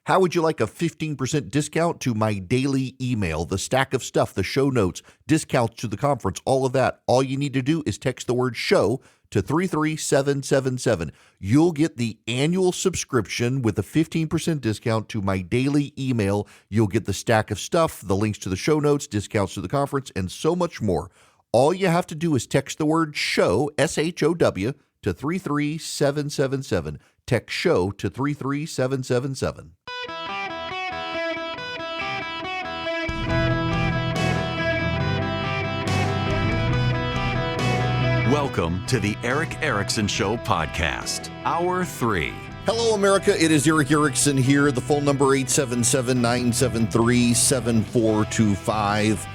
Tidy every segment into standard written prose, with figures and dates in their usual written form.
How would you like a 15% discount to my daily email, the stack of stuff, the show notes, discounts to the conference, all of that? All you need to do is text the word show to 33777. You'll get the annual subscription with a 15% discount to my daily email. You'll get the stack of stuff, the links to the show notes, discounts to the conference, and so much more. All you have to do is text the word show, SHOW, to 33777. Text show to 33777. Welcome to the Eric Erickson Show podcast, Hour 3. Hello, America. It is Eric Erickson here. The phone number 877-973-7425.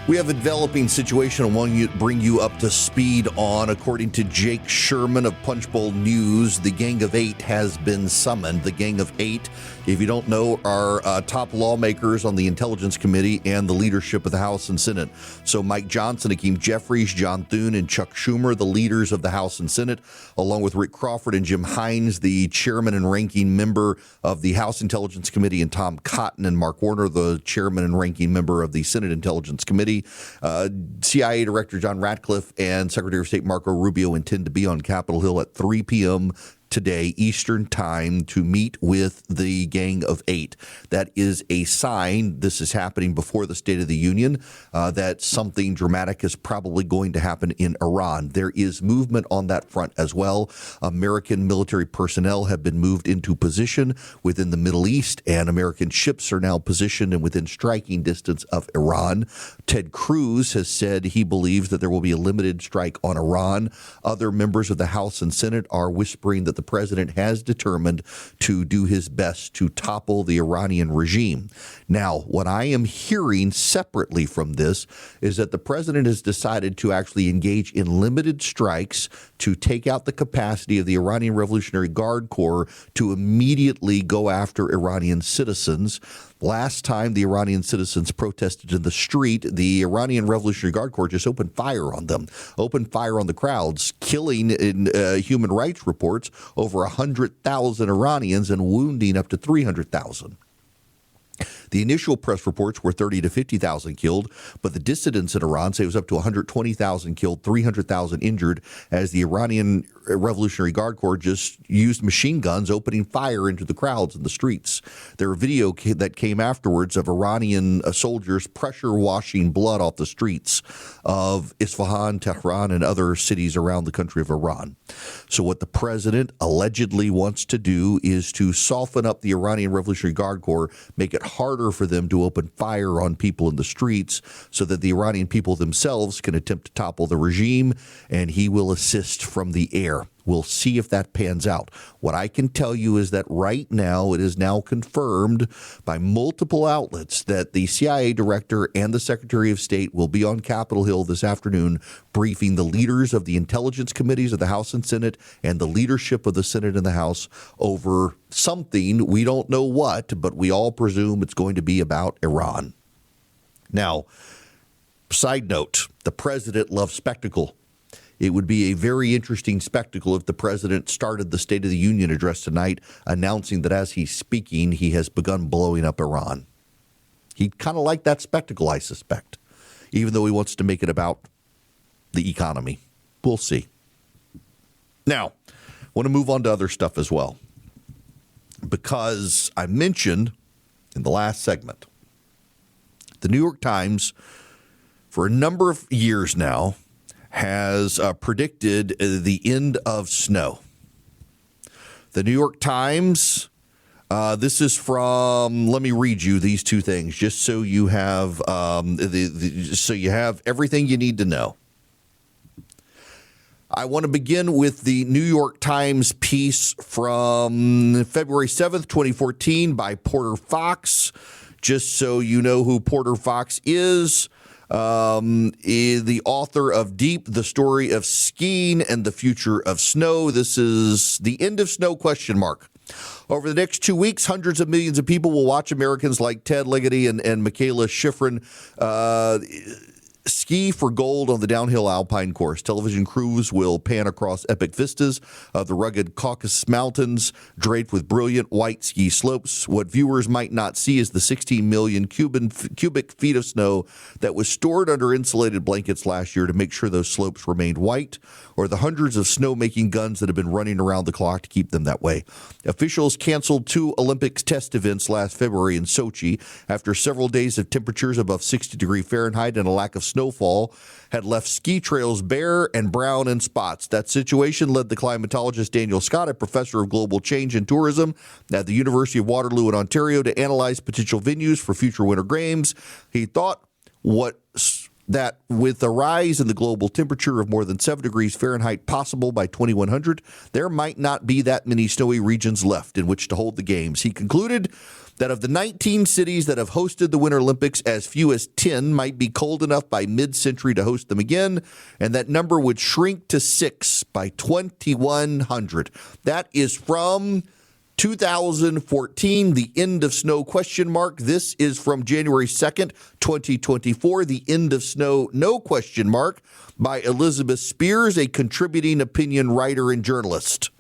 We have a developing situation I want to bring you up to speed on. According to Jake Sherman of Punchbowl News, the Gang of Eight has been summoned. The Gang of Eight, if you don't know, are top lawmakers on the Intelligence Committee and the leadership of the House and Senate. So Mike Johnson, Hakeem Jeffries, John Thune, and Chuck Schumer, the leaders of the House and Senate, along with Rick Crawford and Jim Hines, the chairman and ranking member of the House Intelligence Committee, and Tom Cotton and Mark Warner, the chairman and ranking member of the Senate Intelligence Committee. CIA Director John Ratcliffe and Secretary of State Marco Rubio intend to be on Capitol Hill at 3 p.m. today, Eastern Time, to meet with the Gang of Eight. That is a sign, this is happening before the State of the Union, that something dramatic is probably going to happen in Iran. There is movement on that front as well. American military personnel have been moved into position within the Middle East, and American ships are now positioned and within striking distance of Iran. Ted Cruz has said he believes that there will be a limited strike on Iran. Other members of the House and Senate are whispering that the president has determined to do his best to topple the Iranian regime. Now, what I am hearing separately from this is that the president has decided to actually engage in limited strikes to take out the capacity of the Iranian Revolutionary Guard Corps to immediately go after Iranian citizens. Last time the Iranian citizens protested in the street, the Iranian Revolutionary Guard Corps just opened fire on them, opened fire on the crowds, killing, in human rights reports, over 100,000 Iranians and wounding up to 300,000. The initial press reports were 30 to 50,000 killed, but the dissidents in Iran say it was up to 120,000 killed, 300,000 injured, as the Iranian Revolutionary Guard Corps just used machine guns opening fire into the crowds in the streets. There were video that came afterwards of Iranian soldiers pressure washing blood off the streets of Isfahan, Tehran, and other cities around the country of Iran. So what the president allegedly wants to do is to soften up the Iranian Revolutionary Guard Corps, make it harder for them to open fire on people in the streets so that the Iranian people themselves can attempt to topple the regime, and he will assist from the air. We'll see if that pans out. What I can tell you is that right now it is now confirmed by multiple outlets that the CIA director and the Secretary of State will be on Capitol Hill this afternoon briefing the leaders of the intelligence committees of the House and Senate and the leadership of the Senate and the House over something. We don't know what, but we all presume it's going to be about Iran. Now, side note, the president loves spectacle. It would be a very interesting spectacle if the president started the State of the Union address tonight announcing that as he's speaking, he has begun blowing up Iran. He'd kind of like that spectacle, I suspect, even though he wants to make it about the economy. We'll see. Now, I want to move on to other stuff as well, because I mentioned in the last segment, the New York Times, for a number of years now, has predicted the end of snow. The New York Times, this is from, let me read you these two things just so you have so you have everything you need to know. I want to begin with the New York Times piece from February 7th, 2014 by Porter Fox. Just so you know who Porter Fox is the author of Deep, the Story of Skiing and the Future of Snow. This is the end of snow, ? Over the next 2 weeks, hundreds of millions of people will watch Americans like Ted Ligety and Michaela Schifrin Ski for gold on the downhill alpine course. Television crews will pan across epic vistas of the rugged Caucasus Mountains, draped with brilliant white ski slopes. What viewers might not see is the 16 million cubic feet of snow that was stored under insulated blankets last year to make sure those slopes remained white, or the hundreds of snowmaking guns that have been running around the clock to keep them that way. Officials canceled 2 Olympics test events last February in Sochi after several days of temperatures above 60 Fahrenheit and a lack of snowfall had left ski trails bare and brown in spots. That situation led the climatologist Daniel Scott, a professor of global change and tourism at the University of Waterloo in Ontario, to analyze potential venues for future Winter Games. He thought that with a rise in the global temperature of more than 7 degrees Fahrenheit possible by 2100, there might not be that many snowy regions left in which to hold the games. He concluded that of the 19 cities that have hosted the Winter Olympics, as few as 10 might be cold enough by mid-century to host them again, and that number would shrink to 6 by 2100. That is from 2014, the end of snow ? This is from January 2nd, 2024, the end of snow ? by Elizabeth Spears, a contributing opinion writer and journalist.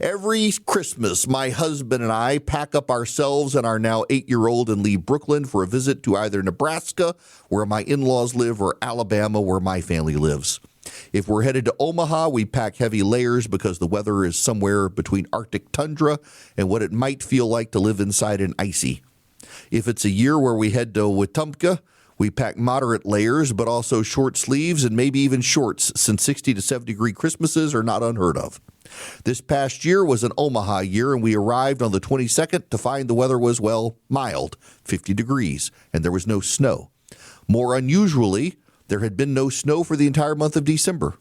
Every Christmas, my husband and I pack up ourselves and our now 8-year-old and leave Brooklyn for a visit to either Nebraska, where my in-laws live, or Alabama, where my family lives. If we're headed to Omaha, we pack heavy layers because the weather is somewhere between Arctic tundra and what it might feel like to live inside an icy. If it's a year where we head to Wetumpka, we pack moderate layers, but also short sleeves and maybe even shorts, since 60 to 70 degree Christmases are not unheard of. This past year was an Omaha year, and we arrived on the 22nd to find the weather was, well, mild, 50 degrees, and there was no snow. More unusually, there had been no snow for the entire month of December.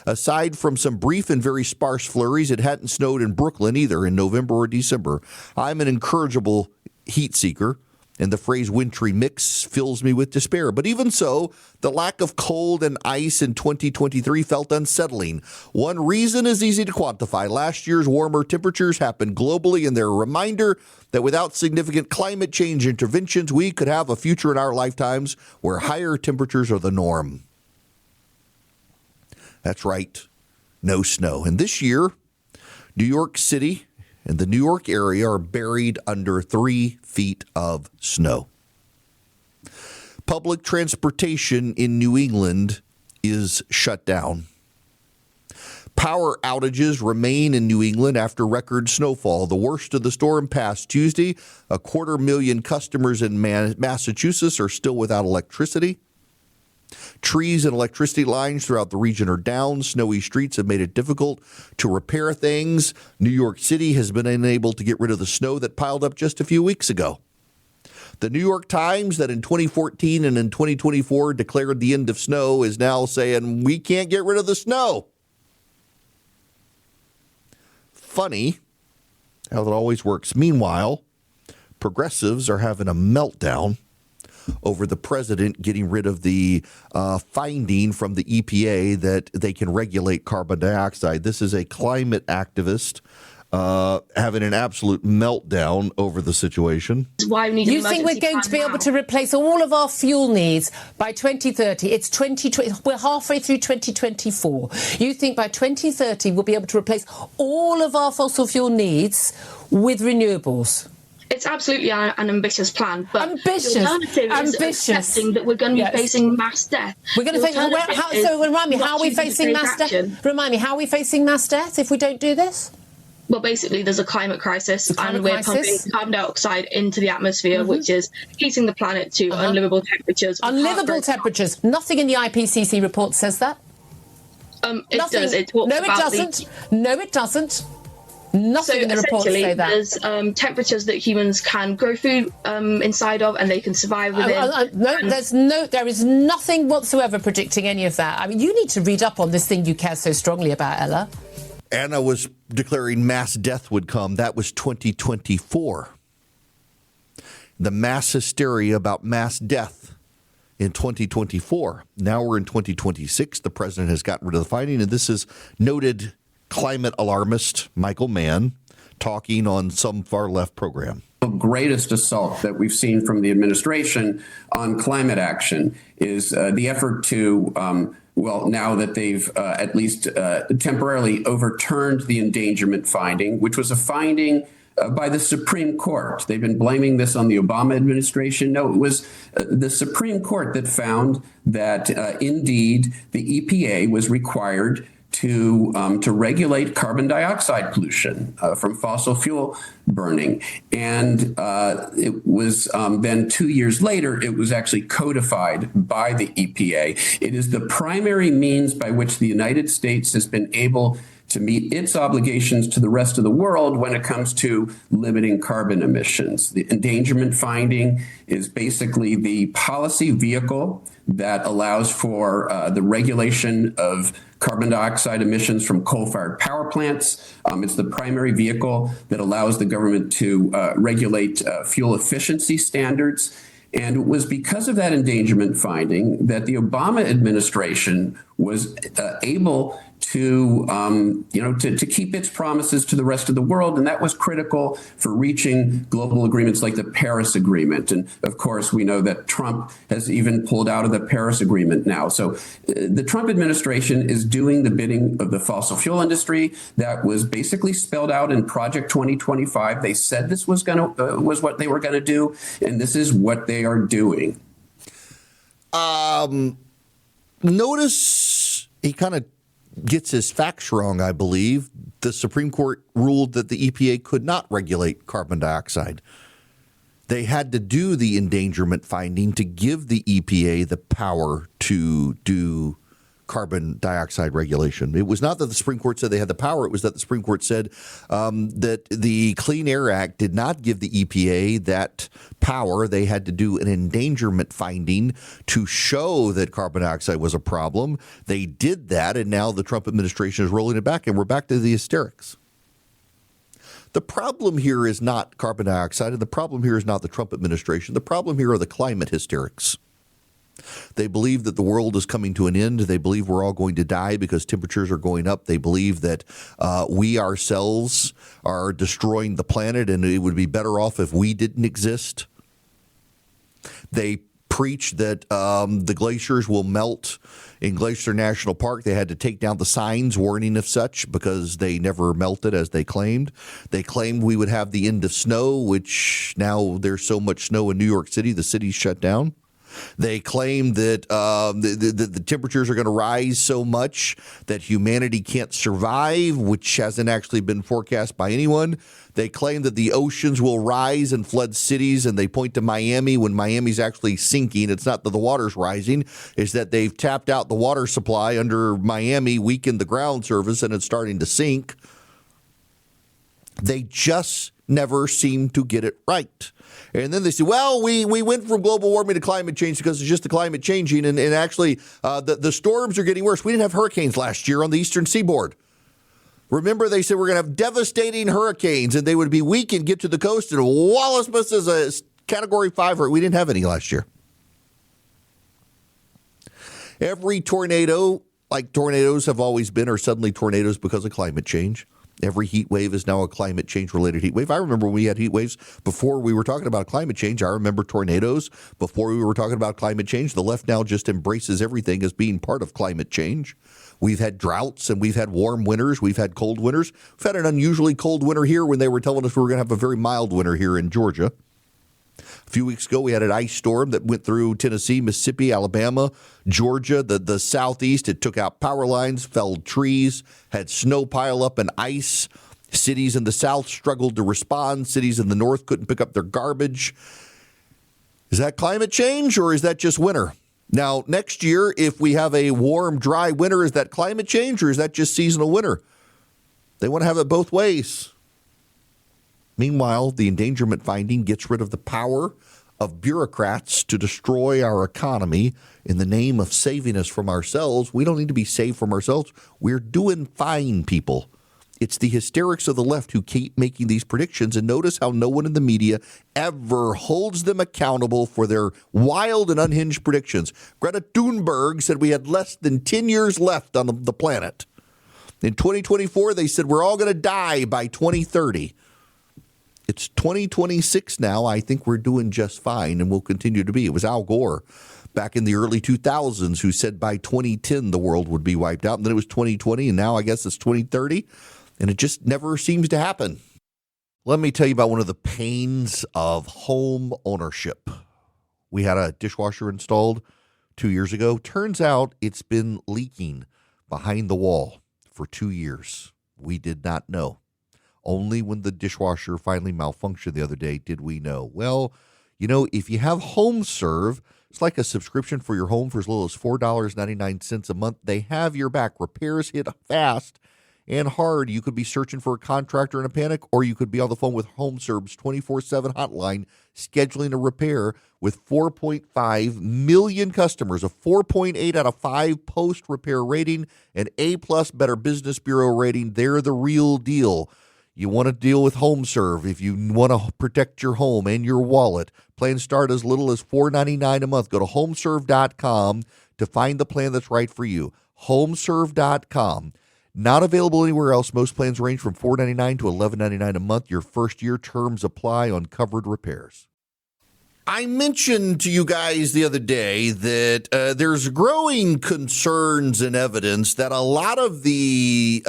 Aside from some brief and very sparse flurries, it hadn't snowed in Brooklyn either in November or December. I'm an incorrigible heat seeker, and the phrase wintry mix fills me with despair. But even so, the lack of cold and ice in 2023 felt unsettling. One reason is easy to quantify. Last year's warmer temperatures happened globally, and they're a reminder that without significant climate change interventions, we could have a future in our lifetimes where higher temperatures are the norm. That's right, no snow. And this year, New York City and the New York area are buried under 3 feet of snow. Public transportation in New England is shut down. Power outages remain in New England after record snowfall. The worst of the storm passed Tuesday. 250,000 customers in Massachusetts are still without electricity. Trees and electricity lines throughout the region are down. Snowy streets have made it difficult to repair things. New York City has been unable to get rid of the snow that piled up just a few weeks ago. The New York Times, that in 2014 and in 2024 declared the end of snow, is now saying we can't get rid of the snow. Funny how that always works. Meanwhile, progressives are having a meltdown over the president getting rid of the finding from the EPA that they can regulate carbon dioxide. This is a climate activist having an absolute meltdown over the situation. Why we need you think we're going to be able to replace all of our fuel needs by 2030? It's 2020. We're halfway through 2024. You think by 2030 we'll be able to replace all of our fossil fuel needs with renewables? It's absolutely an ambitious plan, but ambitious. The alternative is accepting that we're going to be facing mass death. We're going to face. So remind me, how are we facing mass death? Remind me, how are we facing mass death if we don't do this? Well, basically, there's a climate crisis, and we're pumping carbon dioxide into the atmosphere, which is heating the planet to unlivable temperatures. Unlivable temperatures. Nothing in the IPCC report says that. It does. It talks about No, it doesn't. Nothing in the report say that. There's temperatures that humans can grow food inside of, and they can survive within. There is nothing whatsoever predicting any of that. I mean, you need to read up on this thing you care so strongly about, Ella. Anna was declaring mass death would come. That was 2024. The mass hysteria about mass death in 2024. Now we're in 2026. The president has gotten rid of the finding, and this is noted climate alarmist Michael Mann talking on some far left program. greatest assault that we've seen from the administration on climate action is the effort to, now that they've at least temporarily overturned the endangerment finding, which was a finding by the Supreme Court. They've been blaming this on the Obama administration. No, it was the Supreme Court that found that indeed the EPA was required to regulate carbon dioxide pollution from fossil fuel burning. And it was then 2 years later, it was actually codified by the EPA. It is the primary means by which the United States has been able to meet its obligations to the rest of the world when it comes to limiting carbon emissions. The endangerment finding is basically the policy vehicle that allows for the regulation of carbon dioxide emissions from coal-fired power plants. It's the primary vehicle that allows the government to regulate fuel efficiency standards. And it was because of that endangerment finding that the Obama administration was able to keep its promises to the rest of the world. And that was critical for reaching global agreements like the Paris Agreement. And of course, we know that Trump has even pulled out of the Paris Agreement now. So the Trump administration is doing the bidding of the fossil fuel industry. That was basically spelled out in Project 2025. They said this was what they were going to do, and this is what they are doing. Notice he kind of gets his facts wrong, I believe. The Supreme Court ruled that the EPA could not regulate carbon dioxide. They had to do the endangerment finding to give the EPA the power to do carbon dioxide regulation. It was not that the Supreme Court said they had the power. It was that the Supreme Court said that the Clean Air Act did not give the EPA that power. They had to do an endangerment finding to show that carbon dioxide was a problem. They did that, and now the Trump administration is rolling it back, and we're back to the hysterics. The problem here is not carbon dioxide, and the problem here is not the Trump administration. The problem here are the climate hysterics. They believe that the world is coming to an end. They believe we're all going to die because temperatures are going up. They believe that we ourselves are destroying the planet and it would be better off if we didn't exist. They preach that the glaciers will melt in Glacier National Park. They had to take down the signs warning of such because they never melted as they claimed. They claimed we would have the end of snow, which now there's so much snow in New York City, the city's shut down. They claim that the temperatures are going to rise so much that humanity can't survive, which hasn't actually been forecast by anyone. They claim that the oceans will rise and flood cities, and they point to Miami when Miami's actually sinking. It's not that the water's rising. It's that they've tapped out the water supply under Miami, weakened the ground surface, and it's starting to sink. They just never seem to get it right. And then they say, well, we went from global warming to climate change because it's just the climate changing. And actually, the storms are getting worse. We didn't have hurricanes last year on the eastern seaboard. Remember, they said we're going to have devastating hurricanes and they would be weak and get to the coast. And Wallace is a Category 5. We didn't have any last year. Every tornado, like tornadoes have always been, are suddenly tornadoes because of climate change. Every heat wave is now a climate change-related heat wave. I remember when we had heat waves before we were talking about climate change. I remember tornadoes before we were talking about climate change. The left now just embraces everything as being part of climate change. We've had droughts and we've had warm winters. We've had cold winters. We've had an unusually cold winter here when they were telling us we were going to have a very mild winter here in Georgia. A few weeks ago, we had an ice storm that went through Tennessee, Mississippi, Alabama, Georgia, the southeast. It took out power lines, felled trees, had snow pile up and ice. Cities in the south struggled to respond. Cities in the north couldn't pick up their garbage. Is that climate change or is that just winter? Now, next year, if we have a warm, dry winter, is that climate change or is that just seasonal winter? They want to have it both ways. Meanwhile, the endangerment finding gets rid of the power of bureaucrats to destroy our economy in the name of saving us from ourselves. We don't need to be saved from ourselves. We're doing fine, people. It's the hysterics of the left who keep making these predictions. And notice how no one in the media ever holds them accountable for their wild and unhinged predictions. Greta Thunberg said we had less than 10 years left on the planet. In 2024, they said we're all going to die by 2030. It's 2026 now. I think we're doing just fine, and we'll continue to be. It was Al Gore back in the early 2000s who said by 2010 the world would be wiped out, and then it was 2020, and now I guess it's 2030, and it just never seems to happen. Let me tell you about one of the pains of home ownership. We had a dishwasher installed 2 years ago. Turns out it's been leaking behind the wall for 2 years. We did not know. Only when the dishwasher finally malfunctioned the other day did we know. Well, if you have HomeServe, it's like a subscription for your home for as little as $4.99 a month. They have your back. Repairs hit fast and hard. You could be searching for a contractor in a panic, or you could be on the phone with HomeServe's 24/7 hotline scheduling a repair. With 4.5 million customers, a 4.8 out of 5 post-repair rating, an A+ Better Business Bureau rating. They're the real deal. You want to deal with HomeServe if you want to protect your home and your wallet. Plans start as little as $4.99 a month. Go to homeserve.com to find the plan that's right for you. Homeserve.com. Not available anywhere else. Most plans range from $4.99 to $11.99 a month. Your first year terms apply on covered repairs. I mentioned to you guys the other day that there's growing concerns and evidence that a lot of the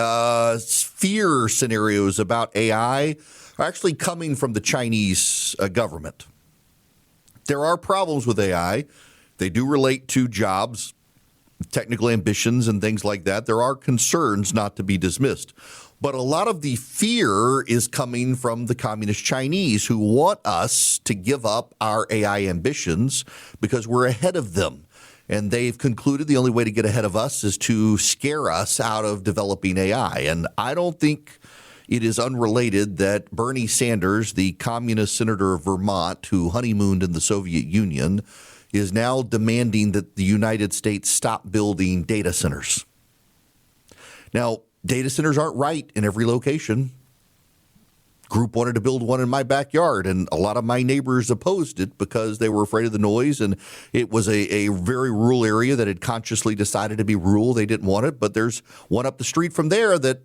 fear scenarios about AI are actually coming from the Chinese government. There are problems with AI. They do relate to jobs, technical ambitions, and things like that. There are concerns not to be dismissed. But a lot of the fear is coming from the communist Chinese who want us to give up our AI ambitions because we're ahead of them. And they've concluded the only way to get ahead of us is to scare us out of developing AI. And I don't think it is unrelated that Bernie Sanders, the communist senator of Vermont who honeymooned in the Soviet Union, is now demanding that the United States stop building data centers. Now, data centers aren't right in every location. Group wanted to build one in my backyard, and a lot of my neighbors opposed it because they were afraid of the noise, and it was a very rural area that had consciously decided to be rural. They didn't want it, but there's one up the street from there that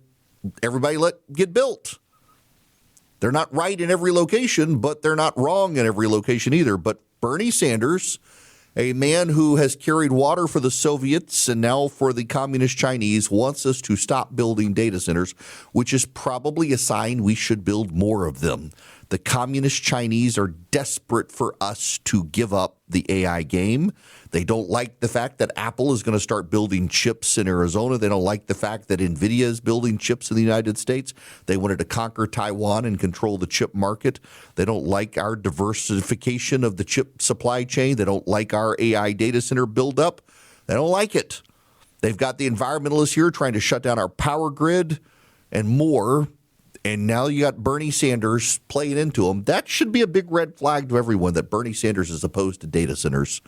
everybody let get built. They're not right in every location, but they're not wrong in every location either. But Bernie Sanders, a man who has carried water for the Soviets and now for the communist Chinese, wants us to stop building data centers, which is probably a sign we should build more of them. The communist Chinese are desperate for us to give up the AI game. They don't like the fact that Apple is going to start building chips in Arizona. They don't like the fact that NVIDIA is building chips in the United States. They wanted to conquer Taiwan and control the chip market. They don't like our diversification of the chip supply chain. They don't like our AI data center buildup. They don't like it. They've got the environmentalists here trying to shut down our power grid and more. And now you got Bernie Sanders playing into them. That should be a big red flag to everyone that Bernie Sanders is opposed to data centers.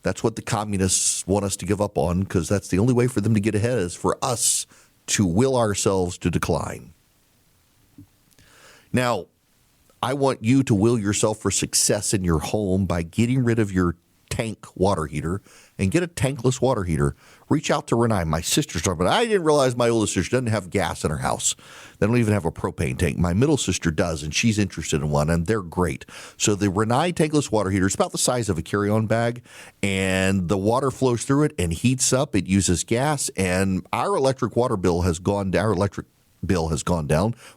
That's what the communists want us to give up on, because that's the only way for them to get ahead is for us to will ourselves to decline. Now, I want you to will yourself for success in your home by getting rid of your tank water heater and get a tankless water heater. Reach out to Renee, my sister's talking about. I didn't realize my oldest sister doesn't have gas in her house. They don't even have a propane tank. My middle sister does, and she's interested in one, and they're great. So the Renee tankless water heater is about the size of a carry-on bag, and the water flows through it and heats up. It uses gas, and our electric bill has gone down.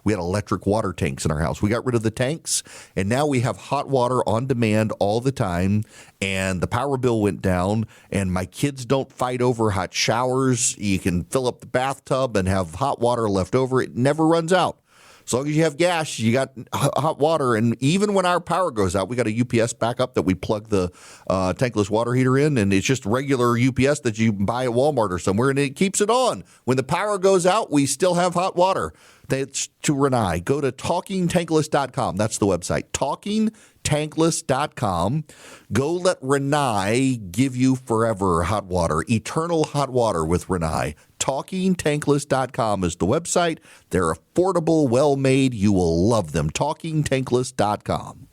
We had electric water tanks in our house. We got rid of the tanks, and now we have hot water on demand all the time, and the power bill went down, and my kids don't fight over hot showers. You can fill up the bathtub and have hot water left over. It never runs out. As long as you have gas, you got hot water. And even when our power goes out, we got a UPS backup that we plug the tankless water heater in, and it's just regular UPS that you buy at Walmart or somewhere, and it keeps it on. When the power goes out, we still have hot water. That's to Renee. Go to talkingtankless.com. That's the website, talkingtankless.com. Go let Renee give you forever hot water, eternal hot water with Renee. TalkingTankless.com is the website. They're affordable, well-made. You will love them. TalkingTankless.com.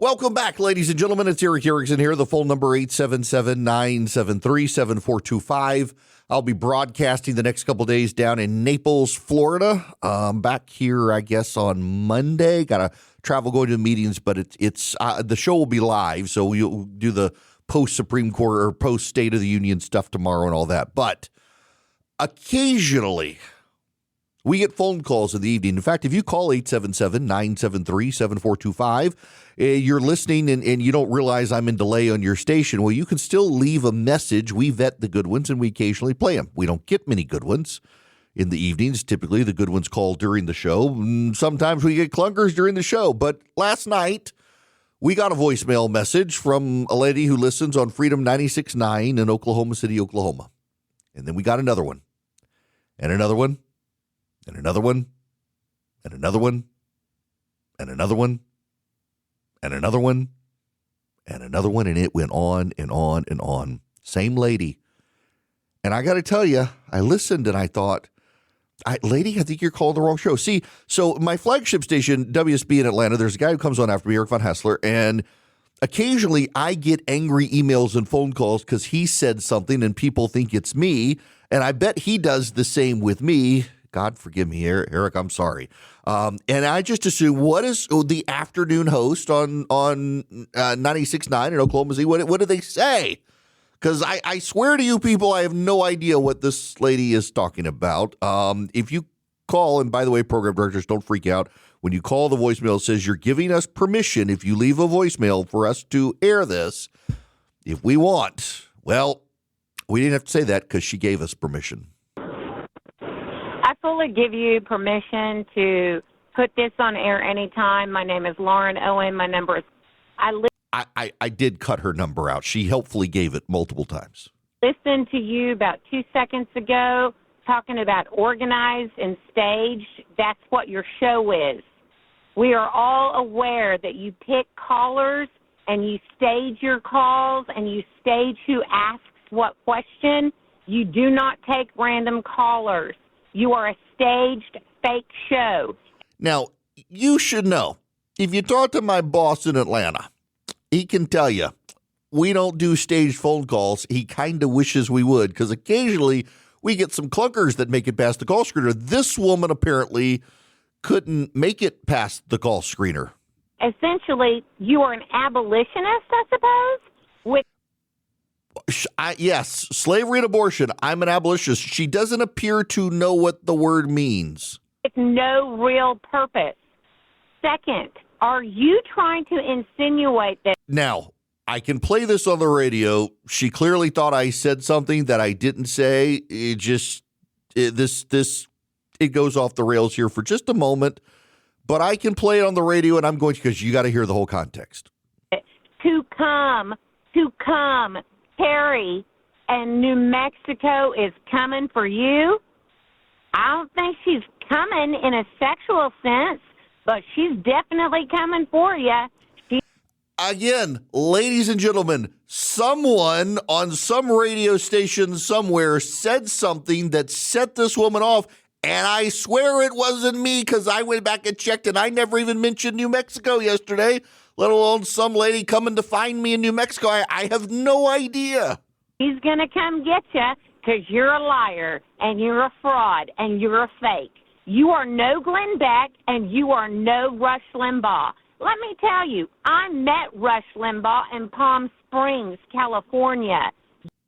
Welcome back, ladies and gentlemen. It's Eric Erickson here. The phone number 877-973-7425. I'll be broadcasting the next couple of days down in Naples, Florida. Back here, I guess, on Monday. Got to travel, going to meetings, but it's the show will be live, so we'll do the post-Supreme Court or post-State of the Union stuff tomorrow and all that. But occasionally, we get phone calls in the evening. In fact, if you call 877-973-7425, you're listening and you don't realize I'm in delay on your station, well, you can still leave a message. We vet the good ones, and we occasionally play them. We don't get many good ones in the evenings. Typically, the good ones call during the show. Sometimes we get clunkers during the show. But last night, we got a voicemail message from a lady who listens on Freedom 96.9 in Oklahoma City, Oklahoma. And then we got another one, and another one, and another one, and another one, and another one, and another one, and another one, and it went on and on and on. Same lady. And I got to tell you, I listened and I thought, lady, I think you're calling the wrong show. See, so my flagship station, WSB in Atlanta, there's a guy who comes on after me, Eric Von Hassler, and occasionally I get angry emails and phone calls because he said something and people think it's me, and I bet he does the same with me. God forgive me, Eric, I'm sorry. And I just assume, what is the afternoon host on 96.9 in Oklahoma City, what do they say? Because I swear to you people, I have no idea what this lady is talking about. If you call, and by the way, program directors, don't freak out. When you call the voicemail, it says you're giving us permission, if you leave a voicemail, for us to air this if we want. Well, we didn't have to say that because she gave us permission. I fully give you permission to put this on air anytime. My name is Lauren Owen. My number is... I did cut her number out. She helpfully gave it multiple times. Listened to you about 2 seconds ago talking about organized and staged. That's what your show is. We are all aware that you pick callers and you stage your calls and you stage who asks what question. You do not take random callers. You are a staged fake show. Now, you should know, if you talk to my boss in Atlanta, he can tell you, we don't do staged phone calls. He kind of wishes we would, because occasionally we get some clunkers that make it past the call screener. This woman apparently couldn't make it past the call screener. Essentially, you are an abolitionist, I suppose? Yes, slavery and abortion. I'm an abolitionist. She doesn't appear to know what the word means. With no real purpose. Second, are you trying to insinuate that... Now, I can play this on the radio. She clearly thought I said something that I didn't say. It goes off the rails here for just a moment, but I can play it on the radio, and I'm going to, because you got to hear the whole context. To come, Terry, and New Mexico is coming for you? I don't think she's coming in a sexual sense, but she's definitely coming for you. Again, ladies and gentlemen, someone on some radio station somewhere said something that set this woman off, and I swear it wasn't me, because I went back and checked, and I never even mentioned New Mexico yesterday, let alone some lady coming to find me in New Mexico. I have no idea. He's going to come get you because you're a liar, and you're a fraud, and you're a fake. You are no Glenn Beck, and you are no Rush Limbaugh. Let me tell you, I met Rush Limbaugh in Palm Springs, California.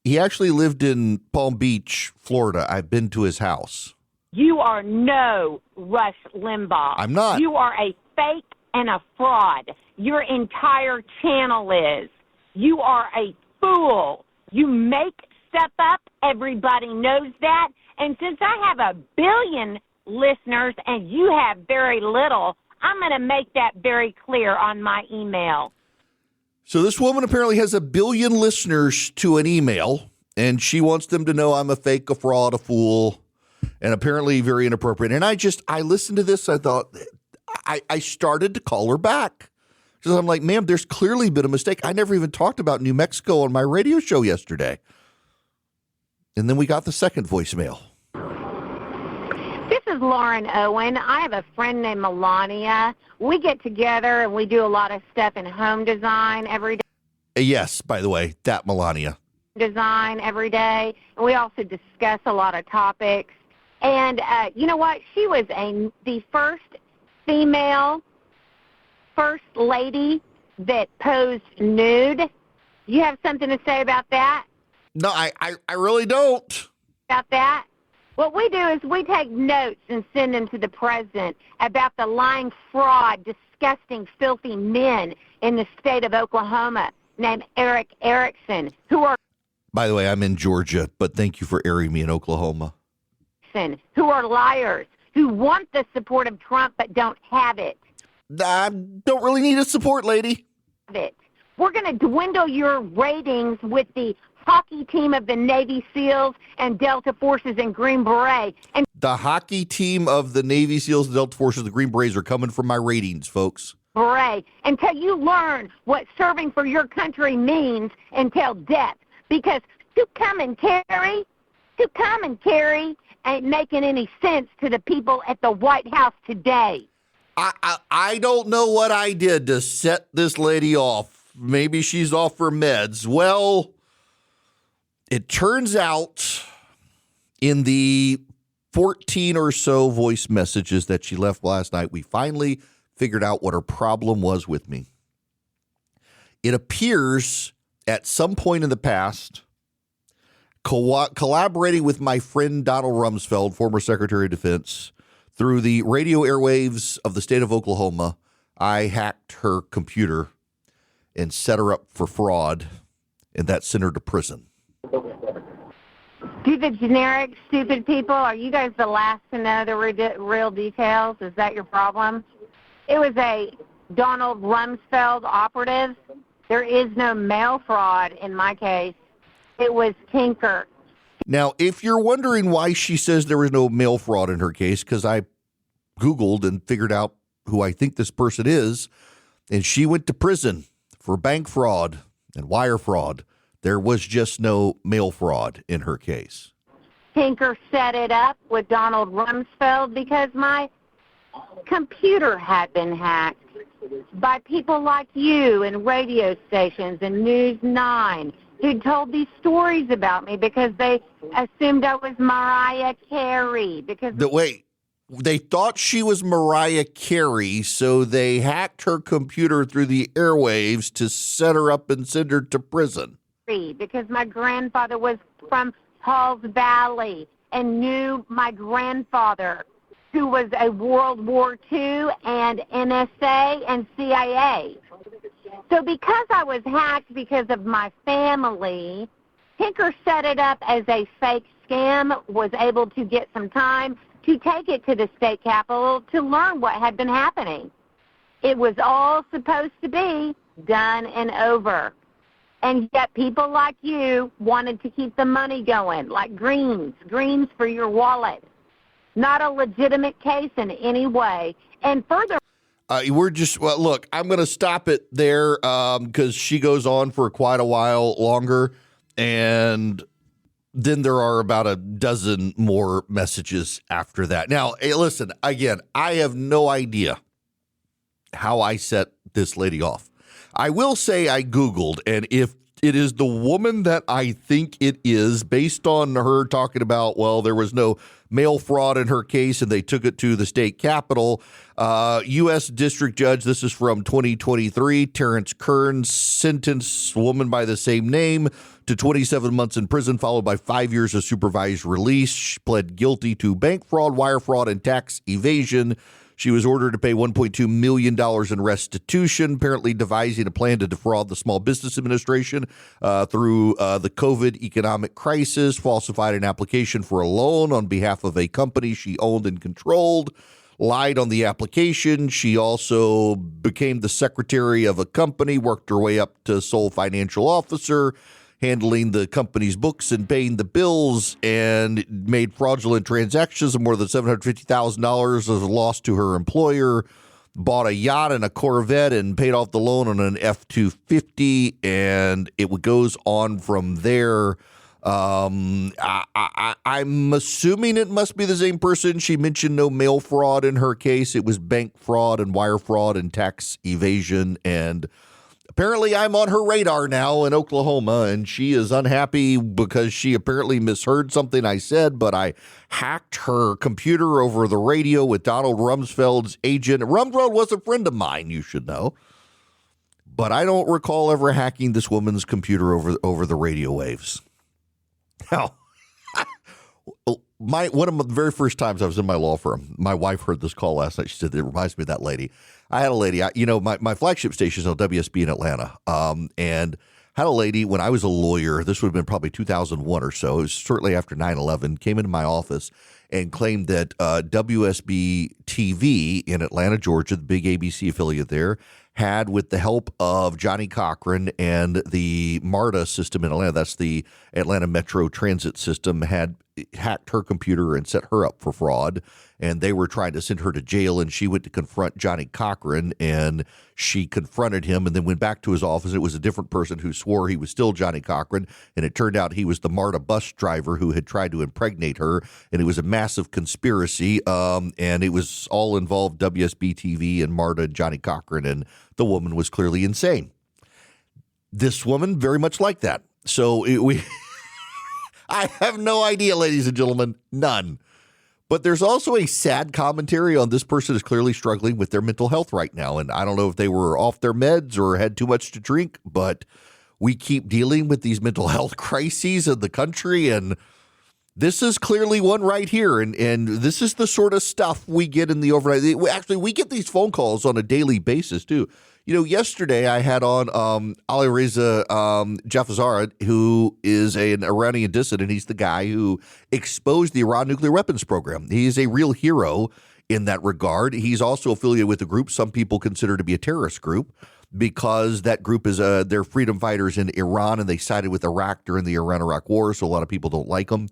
He actually lived in Palm Beach, Florida. I've been to his house. You are no Rush Limbaugh. I'm not. You are a fake and a fraud. Your entire channel is. You are a fool. You make stuff up. Everybody knows that. And since I have 1 billion listeners and you have very little, I'm going to make that very clear on my email. So this woman apparently has 1 billion listeners to an email, and she wants them to know I'm a fake, a fraud, a fool, and apparently very inappropriate. And I listened to this. I thought, I started to call her back. Because I'm like, ma'am, there's clearly been a mistake. I never even talked about New Mexico on my radio show yesterday. And then we got the second voicemail. This is Lauren Owen. I have a friend named Melania. We get together and we do a lot of stuff in home design every day. Yes, by the way, that Melania. Design every day. And we also discuss a lot of topics. And you know what? She was the first female first lady that posed nude. You have something to say about that? No, I really don't. About that? What we do is we take notes and send them to the president about the lying, fraud, disgusting, filthy men in the state of Oklahoma named Eric Erickson, who are... By the way, I'm in Georgia, but thank you for airing me in Oklahoma. Who are liars, who want the support of Trump but don't have it. I don't really need a support, lady. We're going to dwindle your ratings with the hockey team of the Navy SEALs and Delta Forces and Green Beret. And the hockey team of the Navy SEALs and Delta Forces, the Green Berets, are coming from my ratings, folks. Beret, until you learn what serving for your country means until death. Because to come and carry ain't making any sense to the people at the White House today. I don't know what I did to set this lady off. Maybe she's off her meds. Well, it turns out in the 14 or so voice messages that she left last night, we finally figured out what her problem was with me. It appears at some point in the past, collaborating with my friend Donald Rumsfeld, former Secretary of Defense, through the radio airwaves of the state of Oklahoma, I hacked her computer and set her up for fraud, and that sent her to prison. Do the generic stupid people, are you guys the last to know the real details? Is that your problem? It was a Donald Rumsfeld operative. There is no mail fraud in my case. It was Tinker. Now, if you're wondering why she says there was no mail fraud in her case, because I Googled and figured out who I think this person is, and she went to prison for bank fraud and wire fraud. There was just no mail fraud in her case. Tinker set it up with Donald Rumsfeld because my computer had been hacked by people like you and radio stations and News 9 who told these stories about me because they assumed I was Mariah Carey. Wait, they thought she was Mariah Carey, so they hacked her computer through the airwaves to set her up and send her to prison. Because my grandfather was from Halls Valley and knew my grandfather, who was a World War II and NSA and CIA. So because I was hacked because of my family, Tinker set it up as a fake scam, was able to get some time to take it to the state capitol to learn what had been happening. It was all supposed to be done and over. And yet people like you wanted to keep the money going, like greens for your wallet. Not a legitimate case in any way. And further... look, I'm going to stop it there because she goes on for quite a while longer. And then there are about a dozen more messages after that. Now, hey, listen, again, I have no idea how I set this lady off. I will say I Googled, and if it is the woman that I think it is, based on her talking about, well, there was no mail fraud in her case and they took it to the state capitol. U.S. District Judge, this is from 2023, Terrence Kearns sentenced a woman by the same name to 27 months in prison, followed by 5 years of supervised release. She pled guilty to bank fraud, wire fraud, and tax evasion. She was ordered to pay $1.2 million in restitution, apparently devising a plan to defraud the Small Business Administration through the COVID economic crisis, falsified an application for a loan on behalf of a company she owned and controlled, lied on the application. She also became the secretary of a company, worked her way up to sole financial officer, handling the company's books and paying the bills, and made fraudulent transactions of more than $750,000 as a loss to her employer, bought a yacht and a Corvette and paid off the loan on an F-250, and it goes on from there. I'm assuming it must be the same person. She mentioned no mail fraud in her case. It was bank fraud and wire fraud and tax evasion. And apparently I'm on her radar now in Oklahoma, and she is unhappy because she apparently misheard something I said, but I hacked her computer over the radio with Donald Rumsfeld's agent. Rumsfeld was a friend of mine, you should know. But I don't recall ever hacking this woman's computer over the radio waves. Now, one of the very first times I was in my law firm, my wife heard this call last night. She said, it reminds me of that lady. I had a lady, my flagship station is on WSB in Atlanta, and had a lady when I was a lawyer, this would have been probably 2001 or so, it was certainly after 9/11, came into my office and claimed that WSB TV in Atlanta, Georgia, the big ABC affiliate there, had, with the help of Johnny Cochran and the MARTA system in Atlanta, that's the Atlanta Metro Transit System, had hacked her computer and set her up for fraud. And they were trying to send her to jail, and she went to confront Johnny Cochran, and she confronted him and then went back to his office. It was a different person who swore he was still Johnny Cochran, and it turned out he was the MARTA bus driver who had tried to impregnate her, and it was a massive conspiracy, and it was all involved WSB TV and MARTA and Johnny Cochran, and the woman was clearly insane. This woman very much like that. So I have no idea, ladies and gentlemen, none. But there's also a sad commentary on this person is clearly struggling with their mental health right now. And I don't know if they were off their meds or had too much to drink, but we keep dealing with these mental health crises in the country. And this is clearly one right here. And this is the sort of stuff we get in the overnight. Actually, we get these phone calls on a daily basis, too. You know, yesterday I had on Alireza Jafazara, who is an Iranian dissident. He's the guy who exposed the Iran nuclear weapons program. He is a real hero in that regard. He's also affiliated with a group some people consider to be a terrorist group because that group is they're freedom fighters in Iran, and they sided with Iraq during the Iran-Iraq war, so a lot of people don't like them.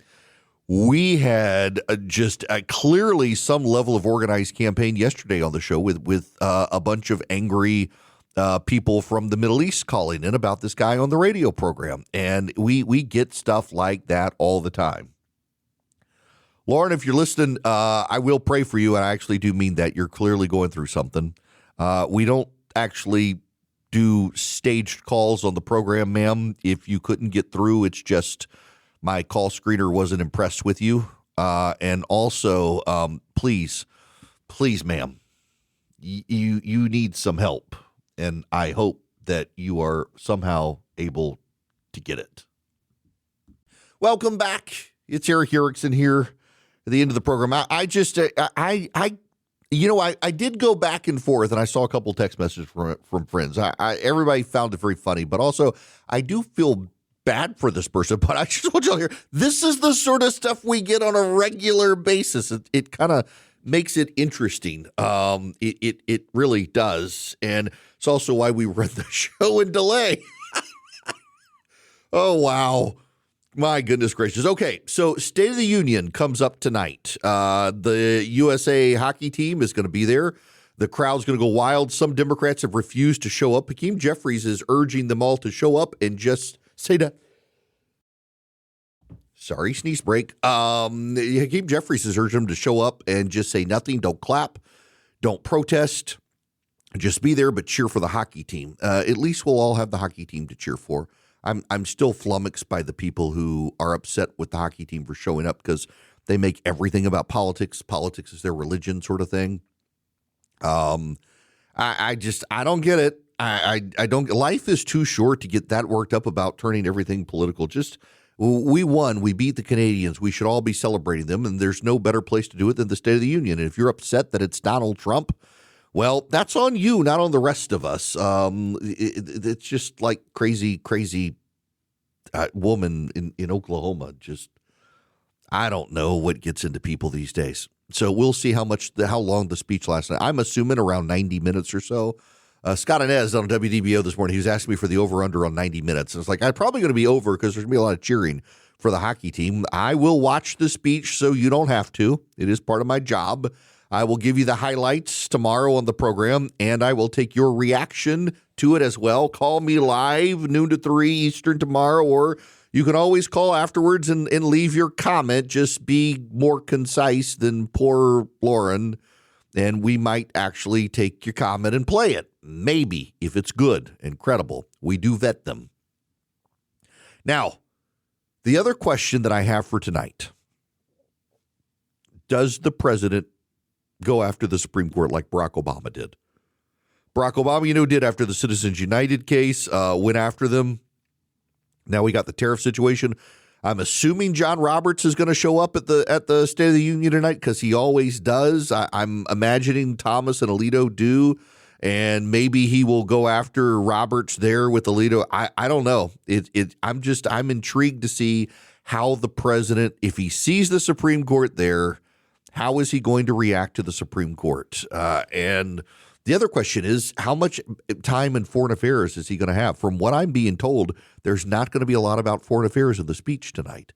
We had just clearly some level of organized campaign yesterday on the show with a bunch of angry people from the Middle East calling in about this guy on the radio program. And we get stuff like that all the time. Lauren, if you're listening, I will pray for you. And I actually do mean that. You're clearly going through something. We don't actually do staged calls on the program, ma'am. If you couldn't get through, it's just my call screener wasn't impressed with you. And also, please, ma'am, you need some help. And I hope that you are somehow able to get it. Welcome back. It's Eric Erickson here at the end of the program. I did go back and forth, and I saw a couple text messages from friends. Everybody found it very funny, but also I do feel bad for this person, but I just want you to hear, this is the sort of stuff we get on a regular basis. It kind of makes it interesting. It really does. And it's also why we run the show in delay. Oh, wow. My goodness gracious. Okay, so State of the Union comes up tonight. The USA hockey team is going to be there. The crowd's going to go wild. Some Democrats have refused to show up. Hakeem Jeffries is urging them all to show up and just say that. Sorry, sneeze break. Hakeem Jeffries has urged them to show up and just say nothing. Don't clap. Don't protest. Just be there, but cheer for the hockey team. At least we'll all have the hockey team to cheer for. I'm still flummoxed by the people who are upset with the hockey team for showing up because they make everything about politics. Politics is their religion, sort of thing. I don't get it. I don't. Life is too short to get that worked up about turning everything political. Just we won. We beat the Canadians. We should all be celebrating them. And there's no better place to do it than the State of the Union. And if you're upset that it's Donald Trump, well, that's on you, not on the rest of us. It's just like crazy woman in Oklahoma. Just, I don't know what gets into people these days. So we'll see how long the speech lasted. I'm assuming around 90 minutes or so. Scott Inez on WDBO this morning, he was asking me for the over-under on 90 minutes. And it's like, I'm probably going to be over because there's going to be a lot of cheering for the hockey team. I will watch the speech so you don't have to. It is part of my job. I will give you the highlights tomorrow on the program, and I will take your reaction to it as well. Call me live noon to 3 Eastern tomorrow, or You can always call afterwards and leave your comment. Just be more concise than poor Lauren, and we might actually take your comment and play it. Maybe, if it's good and credible. We do vet them. Now, the other question that I have for tonight, does the president go after the Supreme Court like Barack Obama did? Barack Obama, did after the Citizens United case, went after them. Now we got the tariff situation. I'm assuming John Roberts is going to show up at the State of the Union tonight because he always does. I'm imagining Thomas and Alito do, and maybe he will go after Roberts there with Alito. I don't know. I'm intrigued to see how the president, if he sees the Supreme Court there, how is he going to react to the Supreme Court? And the other question is, how much time in foreign affairs is he going to have? From what I'm being told, there's not going to be a lot about foreign affairs in the speech tonight.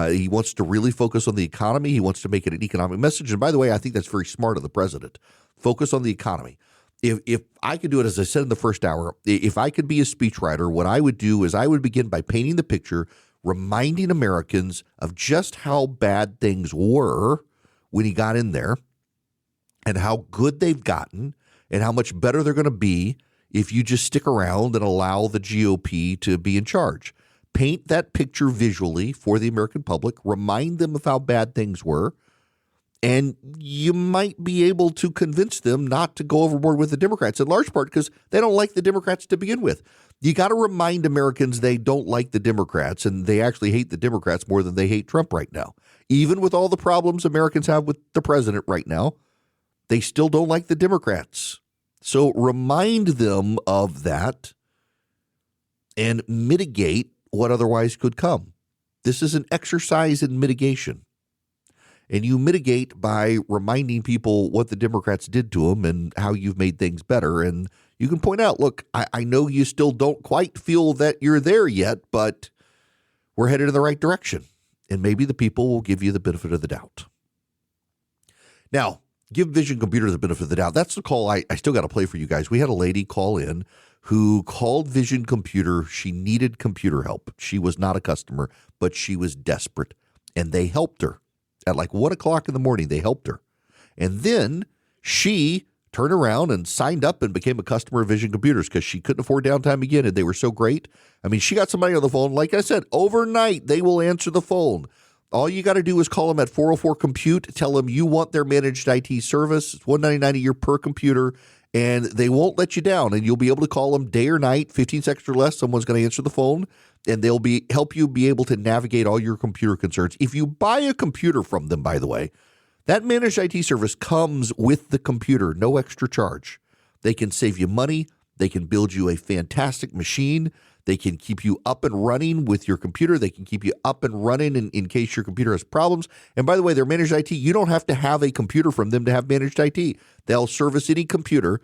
He wants to really focus on the economy. He wants to make it an economic message. And by the way, I think that's very smart of the president. Focus on the economy. If I could do it, as I said in the first hour, if I could be a speechwriter, what I would do is I would begin by painting the picture, reminding Americans of just how bad things were when he got in there and how good they've gotten and how much better they're going to be if you just stick around and allow the GOP to be in charge. Paint that picture visually for the American public, remind them of how bad things were, and you might be able to convince them not to go overboard with the Democrats, in large part because they don't like the Democrats to begin with. You got to remind Americans they don't like the Democrats, and they actually hate the Democrats more than they hate Trump right now. Even with all the problems Americans have with the president right now, they still don't like the Democrats. So remind them of that and mitigate what otherwise could come. This is an exercise in mitigation. And you mitigate by reminding people what the Democrats did to them and how you've made things better. And you can point out, look, I know you still don't quite feel that you're there yet, but we're headed in the right direction. And maybe the people will give you the benefit of the doubt. Now, give Vision Computer the benefit of the doubt. That's the call I still got to play for you guys. We had a lady call in who called Vision Computer. She needed computer help. She was not a customer, but she was desperate. And they helped her. At like 1 o'clock in the morning, they helped her. And then she turned around and signed up and became a customer of Vision Computers because she couldn't afford downtime again, and they were so great. I mean, she got somebody on the phone. Like I said, overnight, they will answer the phone. All you got to do is call them at 404-COMPUTE. Tell them you want their managed IT service. It's $199 a year per computer, and they won't let you down. And you'll be able to call them day or night, 15 seconds or less. Someone's going to answer the phone, and they'll help you be able to navigate all your computer concerns. If you buy a computer from them, by the way, that managed IT service comes with the computer, no extra charge. They can save you money. They can build you a fantastic machine. They can keep you up and running with your computer. They can keep you up and running in case your computer has problems. And by the way, they're managed IT. You don't have to have a computer from them to have managed IT. They'll service any computer,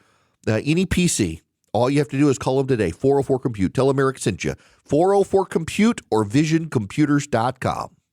any PC. All you have to do is call them today, 404-COMPUTE. Tell them Eric sent you. 404-COMPUTE or visioncomputers.com.